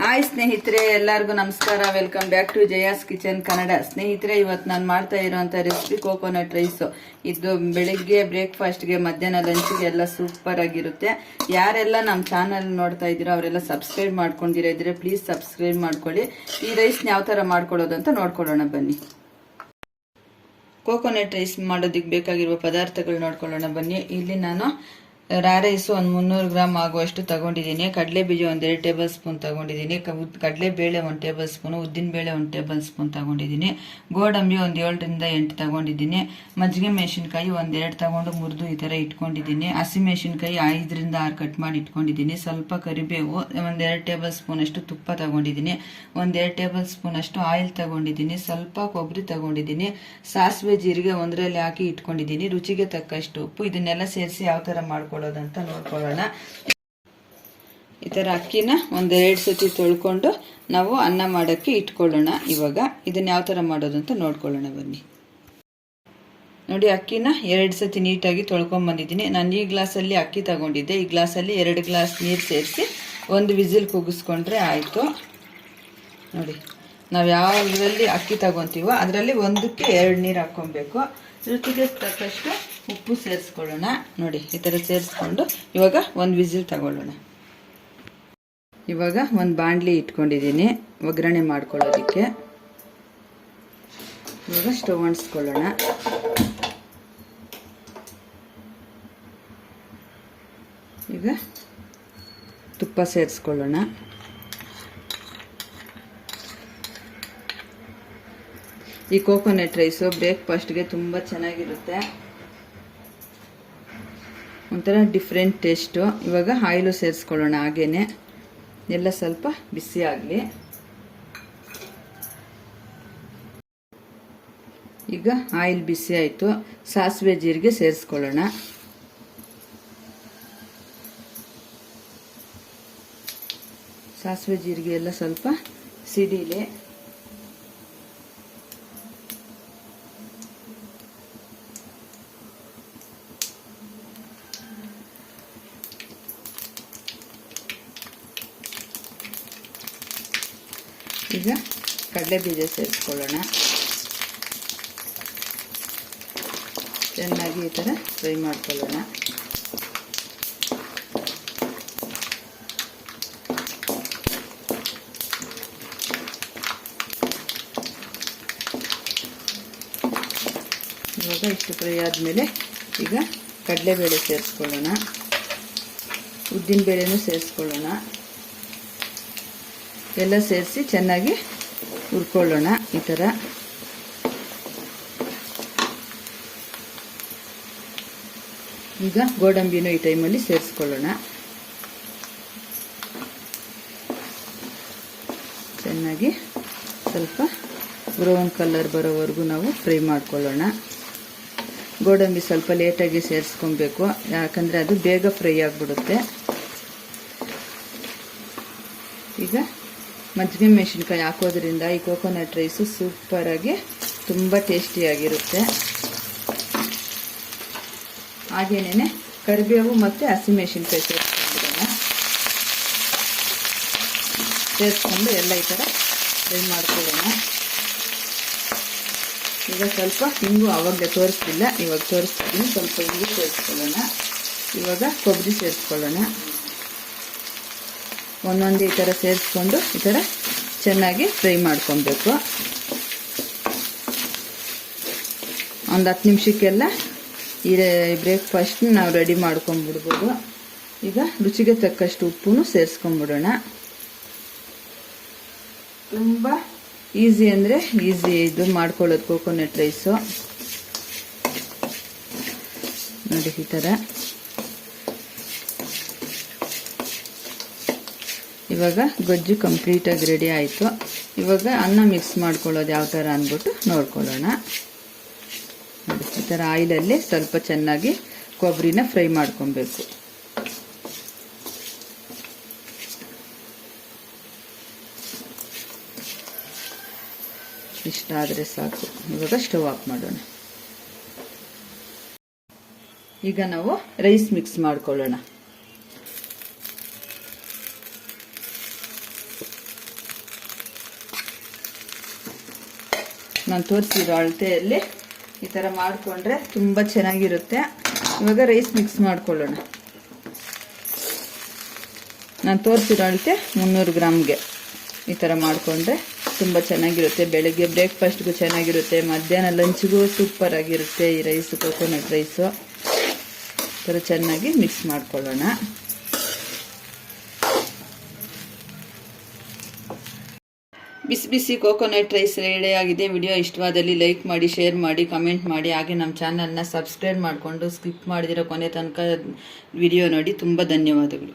Hi ಸ್ನೇಹಿತರೆ, ಎಲ್ಲರಿಗೂ ನಮಸ್ಕಾರ. Welcome back to Jaya's kitchen Kannada. ಸ್ನೇಹಿತರೆ, ಇವತ್ತು ನಾನು ಮಾಡ್ತಾ ಇರುವಂತ ರೆಸಿಪಿ ಕೋಕೋನಟ್ ರೈಸ್. ಇದು ಬೆಳಿಗ್ಗೆ ಬ್ರೇಕ್ಫಾಸ್ಟ್ಗೆ, ಮಧ್ಯಾಹ್ನ ಲಂಚ್ಗೆ ಎಲ್ಲ ಸೂಪರ್ ಆಗಿರುತ್ತೆ. ಯಾರೆಲ್ಲ ನಮ್ಮ ಚಾನಲ್ ನೋಡ್ತಾ ಇದ್ದೀರೋ ಅವರೆಲ್ಲ ಸಬ್ಸ್ಕ್ರೈಬ್ ಮಾಡ್ಕೊಂಡಿದ್ರೆ ಪ್ಲೀಸ್ ಸಬ್ಸ್ಕ್ರೈಬ್ ಮಾಡ್ಕೊಳ್ಳಿ. ಈ ರೈಸ್ನ ಯಾವ ತರ ಮಾಡ್ಕೊಳ್ಳೋದು ಅಂತ ನೋಡ್ಕೊಳ್ಳೋಣ ಬನ್ನಿ. ಕೋಕೋನಟ್ ರೈಸ್ ಮಾಡೋದಕ್ಕೆ ಬೇಕಾಗಿರುವ ಪದಾರ್ಥಗಳು ನೋಡ್ಕೊಳ್ಳೋಣ ಬನ್ನಿ. ಇಲ್ಲಿ ನಾನು ರಾ ರೈಸ್ ಒಂದು 300 ಗ್ರಾಮ್ ಆಗುವಷ್ಟು ತಗೊಂಡಿದ್ದೀನಿ. ಕಡಲೆ ಬೀಜ 1-2 ಟೇಬಲ್ ಸ್ಪೂನ್ ತಗೊಂಡಿದ್ದೀನಿ. ಕಡಲೆ ಬೇಳೆ 1 ಟೇಬಲ್ ಸ್ಪೂನ್, ಉದ್ದಿನ ಬೇಳೆ 1 ಟೇಬಲ್ ಸ್ಪೂನ್ ತಗೊಂಡಿದ್ದೀನಿ. ಗೋಡಂಬಿ 7 ರಿಂದ 8 ತಗೊಂಡಿದ್ದೀನಿ. ಮಜ್ಜಿಗೆ ಮೆಣಸಿನ್ಕಾಯಿ 1-2 ತಗೊಂಡು ಮುರಿದು ಈ ತರ ಇಟ್ಕೊಂಡಿದ್ದೀನಿ. ಹಸಿ ಮೆಣಸಿನ್ಕಾಯಿ 5 ರಿಂದ 6 ಕಟ್ ಮಾಡಿ ಇಟ್ಕೊಂಡಿದ್ದೀನಿ. ಸ್ವಲ್ಪ ಕರಿಬೇವು, 1-2 ಟೇಬಲ್ ಸ್ಪೂನ್ ಅಷ್ಟು ತುಪ್ಪ ತಗೊಂಡಿದ್ದೀನಿ. 1-2 ಟೇಬಲ್ ಸ್ಪೂನ್ ಅಷ್ಟು ಆಯಿಲ್ ತಗೊಂಡಿದ್ದೀನಿ. ಸ್ವಲ್ಪ ಕೊಬ್ಬರಿ ತಗೊಂಡಿದ್ದೀನಿ. ಸಾಸಿವೆ ಜೀರಿಗೆ ಒಂದರಲ್ಲಿ ಹಾಕಿ ಇಟ್ಕೊಂಡಿದ್ದೀನಿ. ರುಚಿಗೆ ತಕ್ಕಷ್ಟು ಉಪ್ಪು. ಇದನ್ನೆಲ್ಲ ಸೇರಿಸಿ ಯಾವ ತರ ಮಾಡ್ಕೊಳ್ಳೋದಂತ ನೋಡ್ಕೊಳ್ಳೋಣ. ಈ ತರ ಅಕ್ಕಿನ 1-2 ಸತಿ ತೊಳ್ಕೊಂಡು ನಾವು ಅನ್ನ ಮಾಡೋಕ್ಕೆ ಇಟ್ಕೊಳ್ಳೋಣ. ಇವಾಗ ಇದನ್ನ ಯಾವ ತರ ಮಾಡೋದು ಅಂತ ನೋಡ್ಕೊಳ್ಳೋಣ ಬನ್ನಿ. ನೋಡಿ, ಅಕ್ಕಿನ 2 ಸತಿ ನೀಟಾಗಿ ತೊಳ್ಕೊಂಡ್ ಬಂದಿದ್ದೀನಿ. ನಾನು ಈ ಗ್ಲಾಸಲ್ಲಿ ಅಕ್ಕಿ ತಗೊಂಡಿದ್ದೆ. ಈ ಗ್ಲಾಸಲ್ಲಿ 2 ಗ್ಲಾಸ್ ನೀರು ಸೇರಿಸಿ 1 ವಿಸಿಲ್ ಕೂಗಿಸ್ಕೊಂಡ್ರೆ ಆಯಿತು. ನೋಡಿ, ನಾವು ಯಾವುದರಲ್ಲಿ ಅಕ್ಕಿ ತಗೊಂತೀವೋ ಅದರಲ್ಲಿ 1ಕ್ಕೆ 2 ನೀರು ಹಾಕ್ಕೊಬೇಕು. ರುಚಿಗೆ ತಕ್ಕಷ್ಟು ಉಪ್ಪು ಸೇರಿಸ್ಕೊಳ್ಳೋಣ. ನೋಡಿ, ಈ ಥರ ಸೇರಿಸ್ಕೊಂಡು ಇವಾಗ 1 ವಿಸಿಲ್ ತಗೊಳ್ಳೋಣ. ಇವಾಗ ಒಂದು ಬಾಣಲಿ ಇಟ್ಕೊಂಡಿದ್ದೀನಿ ಒಗ್ಗರಣೆ ಮಾಡ್ಕೊಳ್ಳೋದಕ್ಕೆ. ಇವಾಗ ಸ್ಟವ್ ಅಂಟಿಸ್ಕೊಳ್ಳೋಣ. ಈಗ ತುಪ್ಪ ಸೇರಿಸ್ಕೊಳ್ಳೋಣ. ಈ ಕೋಕೋನಟ್ ರೈಸು ಬ್ರೇಕ್ಫಾಸ್ಟ್ಗೆ ತುಂಬ ಚೆನ್ನಾಗಿರುತ್ತೆ. ಒಂಥರ ಡಿಫ್ರೆಂಟ್ ಟೇಸ್ಟು. ಇವಾಗ ಆಯಿಲು ಸೇರಿಸ್ಕೊಳ್ಳೋಣ. ಹಾಗೇನೆ ಎಲ್ಲ ಸ್ವಲ್ಪ ಬಿಸಿ ಆಗಲಿ. ಈಗ ಆಯಿಲ್ ಬಿಸಿ ಆಯಿತು. ಸಾಸಿವೆ ಜೀರಿಗೆ ಸೇರಿಸ್ಕೊಳ್ಳೋಣ. ಸಾಸಿವೆ ಜೀರಿಗೆ ಎಲ್ಲ ಸ್ವಲ್ಪ ಸಿಡಿಲಿ. ಈಗ ಕಡಲೆ ಬೀಜ ಸೇರಿಸ್ಕೊಳ್ಳೋಣ. ಚೆನ್ನಾಗಿ ಈ ಥರ ಫ್ರೈ ಮಾಡ್ಕೊಳ್ಳೋಣ. ಇವಾಗ ಇಷ್ಟು ಫ್ರೈ ಆದಮೇಲೆ ಈಗ ಕಡಲೆಬೇಳೆ ಸೇರಿಸ್ಕೊಳ್ಳೋಣ. ಉದ್ದಿನ ಬೇಳೆನೂ ಸೇರಿಸ್ಕೊಳ್ಳೋಣ. ಎಲ್ಲ ಸೇರಿಸಿ ಚೆನ್ನಾಗಿ ಹುರ್ಕೊಳ್ಳೋಣ. ಈ ಥರ ಈಗ ಗೋಡಂಬಿನೂ ಈ ಟೈಮಲ್ಲಿ ಸೇರಿಸ್ಕೊಳ್ಳೋಣ. ಚೆನ್ನಾಗಿ ಸ್ವಲ್ಪ ಬ್ರೌನ್ ಕಲರ್ ಬರೋವರೆಗೂ ನಾವು ಫ್ರೈ ಮಾಡ್ಕೊಳ್ಳೋಣ. ಗೋಡಂಬಿ ಸ್ವಲ್ಪ ಲೇಟಾಗಿ ಸೇರಿಸ್ಕೊಬೇಕು, ಯಾಕಂದರೆ ಅದು ಬೇಗ ಫ್ರೈ ಆಗಿಬಿಡುತ್ತೆ. ಈಗ ಮಜ್ಜಿಗೆ ಮೆಣಸಿನ್ಕಾಯಿ ಹಾಕೋದ್ರಿಂದ ಈ ಕೋಕೋನಟ್ ರೈಸು ಸೂಪರಾಗಿ ತುಂಬ ಟೇಸ್ಟಿಯಾಗಿರುತ್ತೆ. ಹಾಗೇನೆ ಕರಿಬೇವು ಮತ್ತು ಹಸಿಮೆಣಸಿನ್ಕಾಯಿ ಸೇರಿಸ್ಕೊಂಡು ಎಲ್ಲ ಈ ಥರ ಫ್ರೈ ಮಾಡ್ಕೊಳ್ಳೋಣ. ಈಗ ಸ್ವಲ್ಪ ಹಿಂಗು ಆವಾಗಲೇ ತೋರಿಸ್ತಿಲ್ಲ, ಇವಾಗ ತೋರಿಸ್ತೀನಿ. ಸ್ವಲ್ಪ ಹಿಂಗು ಸೇರಿಸ್ಕೊಳ್ಳೋಣ. ಇವಾಗ ಕೊಬ್ಬರಿ ಸೇರಿಸ್ಕೊಳ್ಳೋಣ. ಒಂದೊಂದು ಈ ಥರ ಸೇರಿಸ್ಕೊಂಡು ಈ ಥರ ಚೆನ್ನಾಗಿ ಫ್ರೈ ಮಾಡ್ಕೊಬೇಕು. ಒಂದು 10 ನಿಮಿಷಕ್ಕೆಲ್ಲ ಈ ಬ್ರೇಕ್ಫಾಸ್ಟ್ ನಾವು ರೆಡಿ ಮಾಡ್ಕೊಂಡ್ಬಿಡ್ಬೋದು. ಈಗ ರುಚಿಗೆ ತಕ್ಕಷ್ಟು ಉಪ್ಪು ಸೇರಿಸ್ಕೊಂಡ್ಬಿಡೋಣ. ತುಂಬ ಈಸಿ ಅಂದರೆ ಈಸಿ ಇದು ಮಾಡ್ಕೊಳ್ಳೋದು ಕೋಕೋನಟ್ ರೈಸು. ನೋಡಿ, ಈ ಥರ ಇವಾಗ ಗೊಜ್ಜು ಕಂಪ್ಲೀಟಾಗಿ ರೆಡಿ ಆಯಿತು. ಇವಾಗ ಅನ್ನ ಮಿಕ್ಸ್ ಮಾಡ್ಕೊಳ್ಳೋದು ಯಾವ ಥರ ಅಂದ್ಬಿಟ್ಟು ನೋಡ್ಕೊಳ್ಳೋಣ. ಈ ಥರ ಆಯಿಲಲ್ಲಿ ಸ್ವಲ್ಪ ಚೆನ್ನಾಗಿ ಕೊಬ್ಬರಿನ ಫ್ರೈ ಮಾಡ್ಕೊಬೇಕು. ಇಷ್ಟ ಆದರೆ ಸಾಕು. ಇವಾಗ ಸ್ಟವ್ ಆಫ್ ಮಾಡೋಣ. ಈಗ ನಾವು ರೈಸ್ ಮಿಕ್ಸ್ ಮಾಡ್ಕೊಳ್ಳೋಣ. ನಾನು ತೋರಿಸಿರೋ ಅಳತೆಯಲ್ಲಿ ಈ ಥರ ಮಾಡಿಕೊಂಡ್ರೆ ತುಂಬ ಚೆನ್ನಾಗಿರುತ್ತೆ. ಇವಾಗ ರೈಸ್ ಮಿಕ್ಸ್ ಮಾಡ್ಕೊಳ್ಳೋಣ. ನಾನು ತೋರಿಸಿರೋ ಅಳತೆ 300 ಗ್ರಾಮ್ಗೆ ಈ ಥರ ಮಾಡಿಕೊಂಡ್ರೆ ತುಂಬ ಚೆನ್ನಾಗಿರುತ್ತೆ. ಬೆಳಗ್ಗೆ ಬ್ರೇಕ್ಫಾಸ್ಟ್ಗೂ ಚೆನ್ನಾಗಿರುತ್ತೆ, ಮಧ್ಯಾಹ್ನ ಲಂಚ್ಗೂ ಸೂಪರ್ ಆಗಿರುತ್ತೆ ಈ ರೈಸು, ಕೋಕೋನಟ್ ರೈಸು. ಈ ಥರ ಚೆನ್ನಾಗಿ ಮಿಕ್ಸ್ ಮಾಡ್ಕೊಳ್ಳೋಣ. ಬಿಸಿ ಬಿಸಿ ಕೋಕೋನಟ್ ರೈಸ್ ರೆಡಿ ಆಗಿದೆ. ವಿಡಿಯೋ ಇಷ್ಟವಾದಲ್ಲಿ ಲೈಕ್ ಮಾಡಿ, ಶೇರ್ ಮಾಡಿ, ಕಮೆಂಟ್ ಮಾಡಿ. ಹಾಗೆ ನಮ್ಮ ಚಾನಲ್ನ ಸಬ್ಸ್ಕ್ರೈಬ್ ಮಾಡಿಕೊಂಡು ಸ್ಕಿಪ್ ಮಾಡಿದಿರೋ ಕೊನೆ ತನಕ ವಿಡಿಯೋ ನೋಡಿ. ತುಂಬ ಧನ್ಯವಾದಗಳು.